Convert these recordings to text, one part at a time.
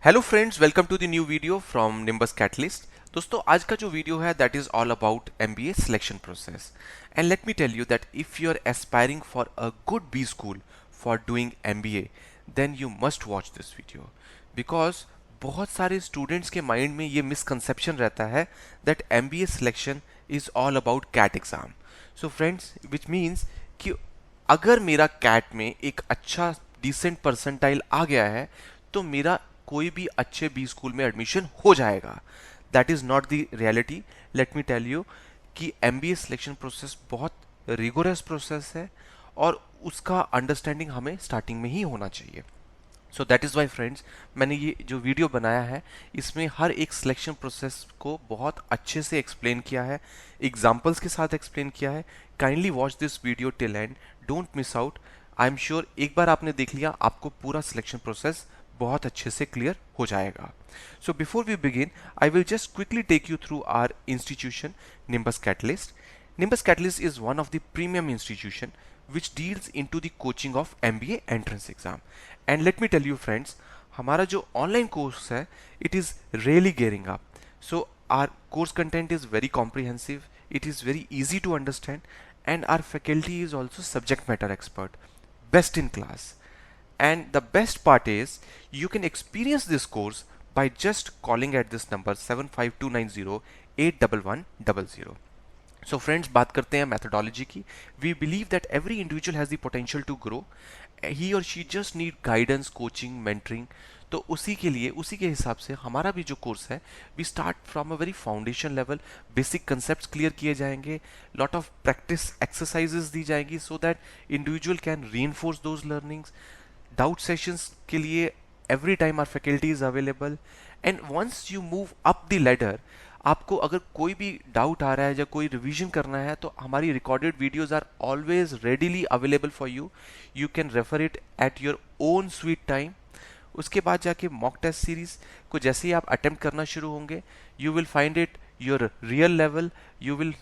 Hello friends, welcome to the new video from Nimbus Catalyst. दोस्तों, आज का जो वीडियो है that is all about MBA selection process. And let me tell you that if you are aspiring for a good B school for doing MBA, then you must watch this video. Because बहुत सारे students के mind में ये misconception रहता है that MBA selection is all about CAT exam. So friends, which means कि अगर मेरा कैट में एक अच्छा डिसेंट परसेंटाइल आ गया है तो मेरा कोई भी अच्छे बी स्कूल में एडमिशन हो जाएगा। That is not the reality. Let me tell you कि एमबीए सिलेक्शन प्रोसेस बहुत रिगोरस प्रोसेस है और उसका अंडरस्टैंडिंग हमें स्टार्टिंग में ही होना चाहिए। So that is why friends, मैंने ये जो वीडियो बनाया है इसमें हर एक सिलेक्शन प्रोसेस को बहुत अच्छे से एक्सप्लेन किया है, एग्जाम्पल्स के साथ एक्सप्लेन किया है। Kindly watch this video till and, don't miss out. I am sure एक बार आपने देख लिया आपको पूरा सिलेक्शन प्रोसेस बहुत अच्छे से क्लियर हो जाएगा। So before we begin, I will just quickly take you through our institution Nimbus Catalyst. Nimbus Catalyst is one of the premium institution which deals into the coaching of MBA entrance exam. And let me tell you friends, हमारा जो online course है, it is really gearing up. So our course content is very comprehensive, it is very easy to understand, and our faculty is also subject matter expert, best in class. And the best part is you can experience this course by just calling at this number 75290 81100. So friends, बात करते हैं methodology की। We believe that every individual has the potential to grow, he और she just need guidance, coaching, mentoring. तो उसी के लिए, उसी के हिसाब से हमारा भी जो कोर्स है, we start from a very foundation level. Basic concept clear किए जाएंगे, लॉट ऑफ प्रैक्टिस एक्सरसाइजेस दी जाएंगी so that individual can reinforce those learnings. Doubt sessions के लिए every time our faculty is available. And once you move up the ladder, आपको अगर कोई भी डाउट आ रहा है या कोई रिवीजन करना है तो हमारी recorded videos are always readily available for you. You can refer it at your own sweet time. उसके बाद जाके मॉक टेस्ट सीरीज को जैसे ही आप अटेम्प्ट करना शुरू होंगे, you will find it your real level. You will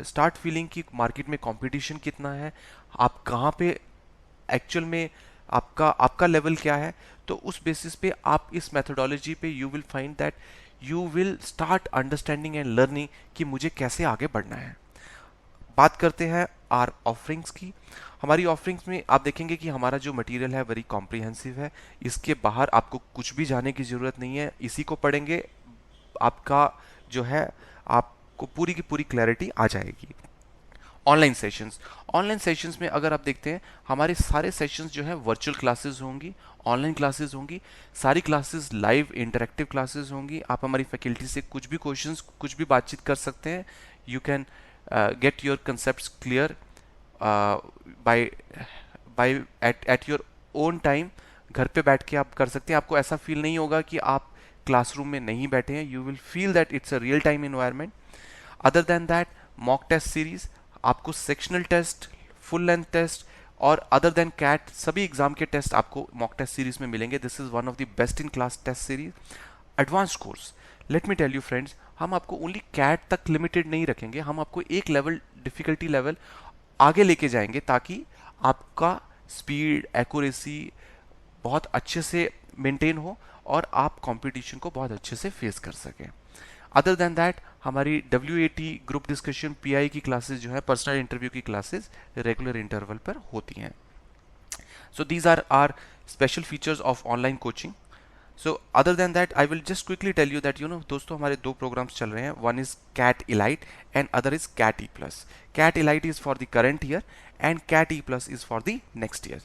start feeling कि मार्केट में कंपटीशन कितना है, आप कहाँ पे एक्चुअल में आपका आपका लेवल क्या है। तो उस बेसिस पे आप इस मेथोडोलॉजी पे you will find that you will start understanding and learning कि मुझे कैसे आगे बढ़ना है। बात करते हैं आर ऑफरिंग्स की। हमारी ऑफरिंग्स में आप देखेंगे कि हमारा जो मटेरियल है वेरी कॉम्प्रिहेंसिव है। इसके बाहर आपको कुछ भी जाने की ज़रूरत नहीं है, इसी को पढ़ेंगे आपका जो है आपको पूरी की पूरी क्लैरिटी आ जाएगी। ऑनलाइन सेशंस में अगर आप देखते हैं, हमारे सारे सेशंस जो है वर्चुअल क्लासेस होंगी, ऑनलाइन क्लासेस होंगी। सारी क्लासेस लाइव इंटरेक्टिव क्लासेस होंगी। आप हमारी फैकल्टी से कुछ भी क्वेश्चंस, कुछ भी बातचीत कर सकते हैं। You can get your concepts clear by by at your own time. घर पे बैठ के आप कर सकते हैं। आपको ऐसा फील नहीं होगा कि आप क्लासरूम में नहीं बैठे हैं। You will feel that it's a real time environment. Other than that, mock test series, आपको sectional test, full length test और अदर देन कैट सभी एग्जाम के टेस्ट आपको मॉक टेस्ट सीरीज में मिलेंगे। This is one of the best in class test series. Advance course, let me tell you friends, हम आपको only cat तक limited नहीं रखेंगे, हम आपको एक लेवल, डिफिकल्टी लेवल आगे लेके जाएंगे ताकि आपका स्पीड, एक्यूरेसी बहुत अच्छे से मेंटेन हो और आप कंपटीशन को बहुत अच्छे से फेस कर सकें। अदर देन दैट, हमारी WAT ग्रुप डिस्कशन, PI की क्लासेस जो है, पर्सनल इंटरव्यू की क्लासेस रेगुलर इंटरवल पर होती हैं। So these are are special features of online coaching. So other than that, I will just quickly tell you that दोस्तों, हमारे दो प्रोग्राम्स चल रहे हैं। One is CAT elite and other is CAT E plus. CAT elite is for the current year and cat E plus is for the next year.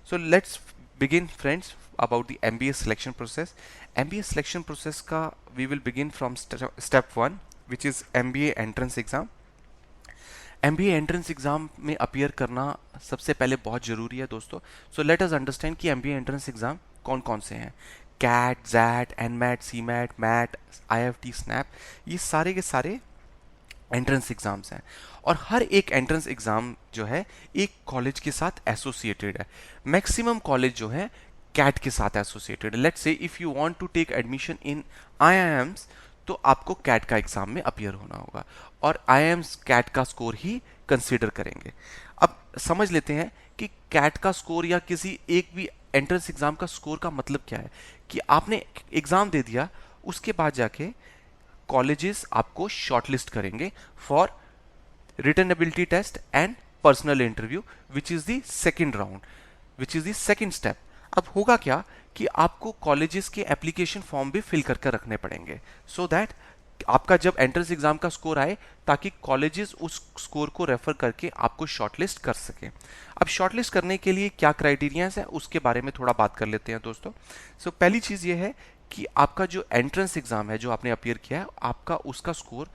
So let's begin friends about the MBA selection process. MBA selection process का we will begin from step 1 which is MBA entrance exam. MBA entrance exam में appear करना सबसे पहले बहुत ज़रूरी है दोस्तों। So let us understand कि MBA entrance exam कौन कौन से हैं। CAT, ZAT, NMAT, CMAT, MAT, IFT, SNAP, ये सारे के सारे एंट्रेंस एग्जाम्स हैं। और हर एक एंट्रेंस एग्जाम जो है एक कॉलेज के साथ एसोसिएटेड है। मैक्सिमम कॉलेज जो है कैट के साथ एसोसिएटेड है। Let's say if you want to take admission in IIMs तो आपको कैट का एग्जाम में अपीयर होना होगा और IIMs कैट का स्कोर ही कंसिडर करेंगे। अब समझ लेते हैं कि कैट का स्कोर या किसी एक भी एंट्रेंस एग्जाम का स्कोर का मतलब क्या है कि आपने एग्जाम दे दिया, उसके बाद जाके कॉलेजेस आपको शॉर्टलिस्ट करेंगे for written ability test and personal interview, which is the second round, which is the second step. अब होगा क्या कि आपको कॉलेजेस के एप्लीकेशन फॉर्म भी फिल करके रखने पड़ेंगे, सो दैट आपका जब एंट्रेंस एग्जाम का स्कोर आए ताकि कॉलेजेस उस स्कोर को रेफर करके आपको शॉर्टलिस्ट कर सके। अब शॉर्टलिस्ट करने के लिए क्या क्राइटेरियाज है उसके बारे में थोड़ा बात कर लेते हैं दोस्तों। सो पहली चीज ये है कि आपका जो एंट्रेंस एग्जाम है जो आपने अपियर किया है, आपका उसका score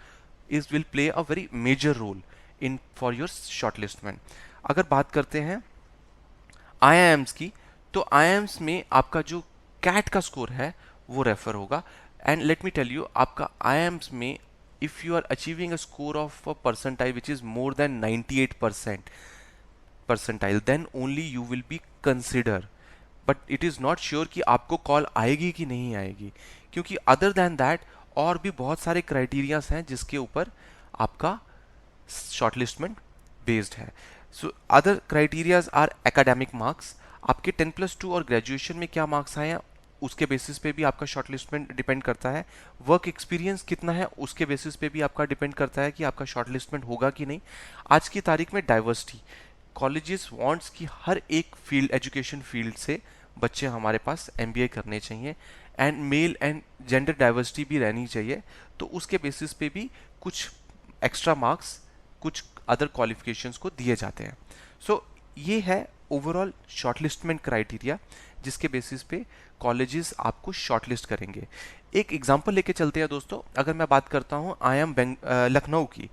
is will play a very major role in for your shortlistment. अगर बात करते हैं आईआईएम्स की, तो आईआईएम्स में आपका जो कैट का स्कोर है वो रेफर होगा। And let me tell you, आपका आईआईएम्स में if you are achieving a score of a percentile which is more than 98% percentile, then only you will be consider, but it is not sure कि आपको call आएगी कि नहीं आएगी, क्योंकि other than that और भी बहुत सारे क्राइटेरियाज हैं जिसके ऊपर आपका शॉर्टलिस्टमेंट बेस्ड है। So other criterias are academic marks, आपके 10+2 और ग्रेजुएशन में क्या मार्क्स आए हैं उसके बेसिस पे भी आपका शॉर्टलिस्टमेंट डिपेंड करता है। वर्क एक्सपीरियंस कितना है उसके बेसिस पे भी आपका डिपेंड करता है कि आपका शॉर्टलिस्टमेंट होगा कि नहीं। आज की तारीख में डाइवर्सिटी, कॉलेजेस वांट्स कि हर एक फील्ड, एजुकेशन फील्ड से बच्चे हमारे पास एमबीए करने चाहिए, and male and gender diversity भी रहनी चाहिए, तो उसके बेसिस पे भी कुछ एक्स्ट्रा मार्क्स कुछ अदर क्वालिफिकेशंस को दिए जाते हैं। सो ये है ओवरऑल शॉर्टलिस्टमेंट क्राइटेरिया जिसके बेसिस पे कॉलेजेस आपको शॉर्टलिस्ट करेंगे। एक एग्जांपल लेके चलते हैं दोस्तों, अगर मैं बात करता हूँ IIM लखनऊ की,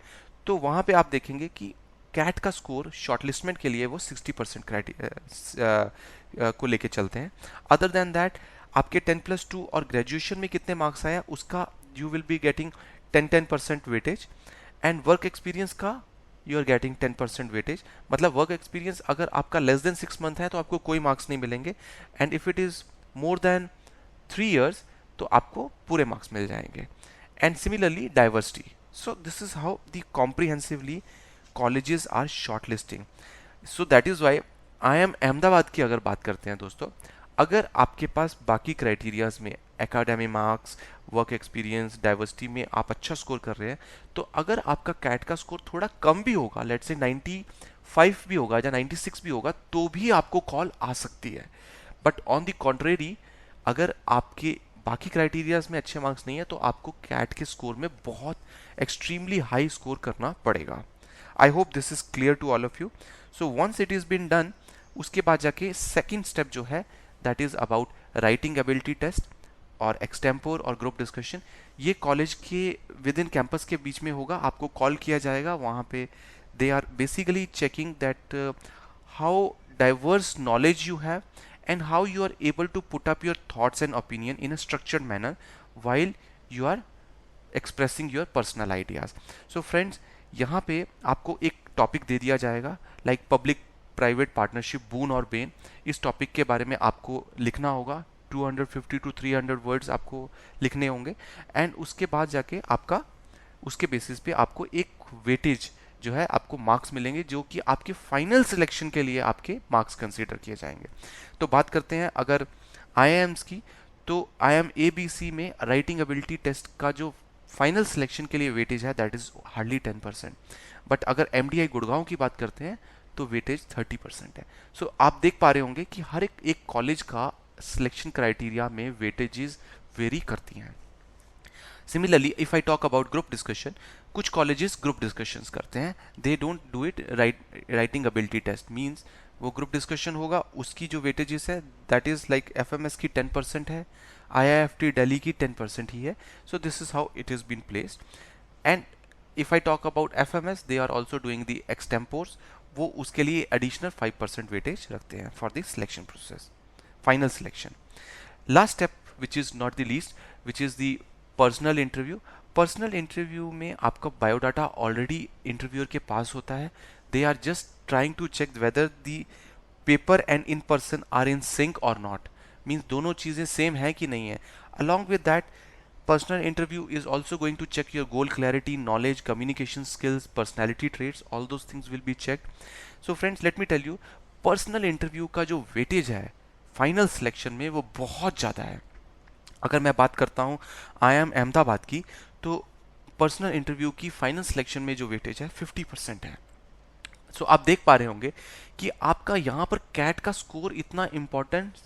तो वहाँ पे आप देखेंगे कि कैट का स्कोर शॉर्टलिस्टमेंट के लिए वो 60% को लेके चलते हैं। अदर देन दैट आपके 10+2 और ग्रेजुएशन में कितने मार्क्स आया उसका you will be getting 10% weightage, and work experience का यू आर गेटिंग 10% वेटेज। मतलब वर्क एक्सपीरियंस अगर आपका लेस देन 6 मंथ है तो आपको कोई मार्क्स नहीं मिलेंगे, and if it is more than 3 years तो आपको पूरे मार्क्स मिल जाएंगे। And similarly diversity, so this is how the comprehensively colleges are shortlisting. So that is why IIM Ahmedabad की अगर बात करते हैं दोस्तों, अगर आपके पास बाकी क्राइटेरियाज में academy marks, work experience, diversity में आप अच्छा स्कोर कर रहे हैं, तो अगर आपका कैट का स्कोर थोड़ा कम भी होगा, लेट से 95 भी होगा या 96 भी होगा, तो भी आपको कॉल आ सकती है। बट ऑन द कॉन्ट्रेरी अगर आपके बाकी क्राइटेरियाज में अच्छे मार्क्स नहीं है तो आपको कैट के स्कोर में बहुत एक्सट्रीमली हाई स्कोर करना पड़ेगा। I hope this is clear to all of you. So once it is been done, उसके बाद जाके सेकेंड स्टेप जो है that is about writing ability test और एक्सटेम्पोर और ग्रुप डिस्कशन। ये कॉलेज के विद इन कैंपस के बीच में होगा, आपको कॉल किया जाएगा, वहाँ पे they are basically checking that how diverse knowledge you have and how you are able to put up your thoughts and opinion in a structured manner while you are expressing your personal ideas. So friends, यहाँ पे आपको एक topic दे दिया जाएगा like public private partnership बून और Ben. इस topic के बारे में आपको लिखना होगा, 250 to 300 वर्ड्स आपको लिखने होंगे, एंड उसके बाद जाके आपका उसके बेसिस पे आपको एक वेटेज जो है आपको मार्क्स मिलेंगे जो कि आपके फाइनल सिलेक्शन के लिए आपके मार्क्स कंसीडर किए जाएंगे। तो बात करते हैं अगर IIMs की, तो IIM ABC में राइटिंग एबिलिटी टेस्ट का जो फाइनल सिलेक्शन के लिए वेटेज है दैट इज हार्डली 10%, बट अगर MDI गुड़गांव की बात करते हैं तो वेटेज 30% है। सो आप देख पा रहे होंगे कि हर एक कॉलेज का सिलेक्शन क्राइटेरिया में वेटेजेस वेरी करती हैं। Similarly if I talk about group discussion, कुछ कॉलेजेस ग्रुप डिस्कशंस करते हैं, they don't do it writing ability test, means वो ग्रुप डिस्कशन होगा, उसकी जो वेटेजेस है दैट इज लाइक FMS की 10% है, IIFT दिल्ली की 10% ही है। So this is how it is been placed. And if I talk about FMS, they are also doing the extempores, वो उसके लिए एडिशनल 5% वेटेज रखते हैं for the selection process, final selection. Last step which is not the least, which is the personal interview. Personal interview में आपका biodata already interviewer के पास होता है, they are just trying to check whether the paper and in person are in sync or not, means दोनों चीज़ें same है कि नहीं है। Along with that personal interview is also going to check your goal clarity, knowledge, communication skills, personality traits, all those things will be checked. So friends, let me tell you, personal interview का जो weightage है final selection में वो बहुत ज़्यादा है। अगर मैं बात करता हूँ IIM अहमदाबाद की, तो पर्सनल इंटरव्यू की फाइनल सिलेक्शन में जो वेटेज है 50% है। सो आप देख पा रहे होंगे कि आपका यहाँ पर कैट का स्कोर इतना इम्पोर्टेंट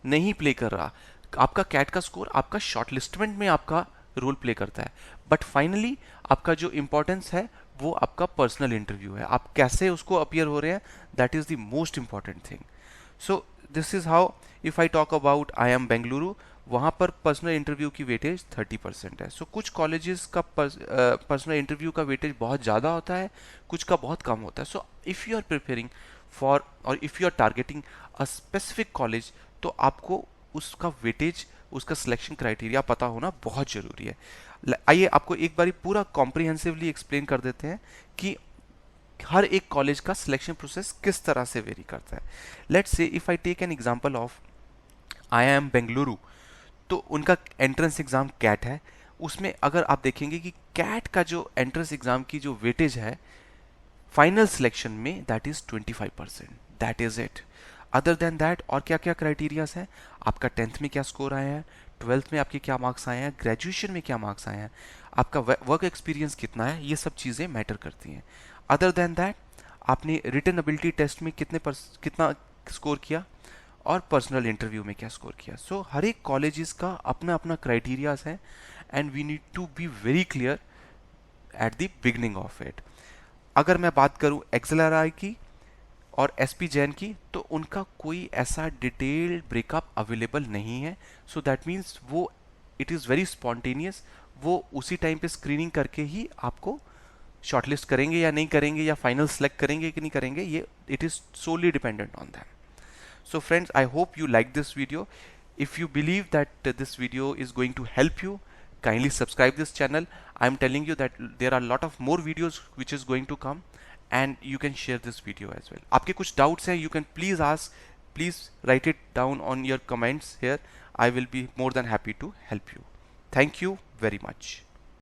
नहीं प्ले कर रहा। आपका कैट का स्कोर आपका शॉर्टलिस्टमेंट में आपका रोल प्ले करता है, बट फाइनली आपका जो इम्पोर्टेंस है वो आपका पर्सनल इंटरव्यू है। आप कैसे उसको अपीयर हो रहे हैं, that is the most important thing. So this is how, if I talk about IIM Bengaluru, वहाँ पर पर्सनल इंटरव्यू की वेटेज 30% है। सो कुछ कॉलेजेस का पर्सनल इंटरव्यू का वेटेज बहुत ज़्यादा होता है, कुछ का बहुत कम होता है। So if you are preparing for और if you are targeting a specific college, तो आपको उसका वेटेज, उसका सिलेक्शन क्राइटेरिया पता होना बहुत ज़रूरी है। आइए आपको एक बारी पूरा कॉम्प्रिहेंसिवली एक्सप्लेन कर देते हैं कि हर एक कॉलेज का सिलेक्शन प्रोसेस किस तरह से वेरी करता है। Let's say if I take an example of IIM Bengaluru, तो उनका एंट्रेंस एग्ज़ाम कैट है। उसमें अगर आप देखेंगे कि कैट का जो एंट्रेंस एग्ज़ाम की जो वेटेज है फाइनल सिलेक्शन में, that is 25%, that is it. Other than that और क्या क्या क्राइटेरियाज हैं, आपका 10th में क्या स्कोर आया है, 12th में आपके क्या मार्क्स आए हैं, ग्रेजुएशन में क्या मार्क्स आए हैं, आपका वर्क एक्सपीरियंस कितना है, ये सब चीज़ें मैटर करती हैं। अदर देन दैट आपने रिटन एबिलिटी टेस्ट में कितना स्कोर किया, और पर्सनल इंटरव्यू में क्या स्कोर किया। सो हर एक कॉलेजेस का अपना अपना क्राइटेरियाज है, and we need to be very clear at the beginning of it. अगर मैं बात करूं XLRI की और SP जैन की, तो उनका कोई ऐसा डिटेल्ड ब्रेकअप अवेलेबल नहीं है। सो दैट मीन्स वो इट इज़ वेरी स्पॉन्टेनियस, वो उसी टाइम पे स्क्रीनिंग करके ही आपको शॉर्टलिस्ट करेंगे या नहीं करेंगे, या फाइनल सेलेक्ट करेंगे कि नहीं करेंगे, ये it is solely dependent on them. So friends, I hope you like this video. If you believe that this video is going to help you, kindly subscribe this channel. I'm telling you that there are a lot of more videos which is going to come, and you can share this video as well. आपके कुछ doubts हैं, you can please ask, please write it down on your comments here. I will be more than happy to help you. Thank you very much.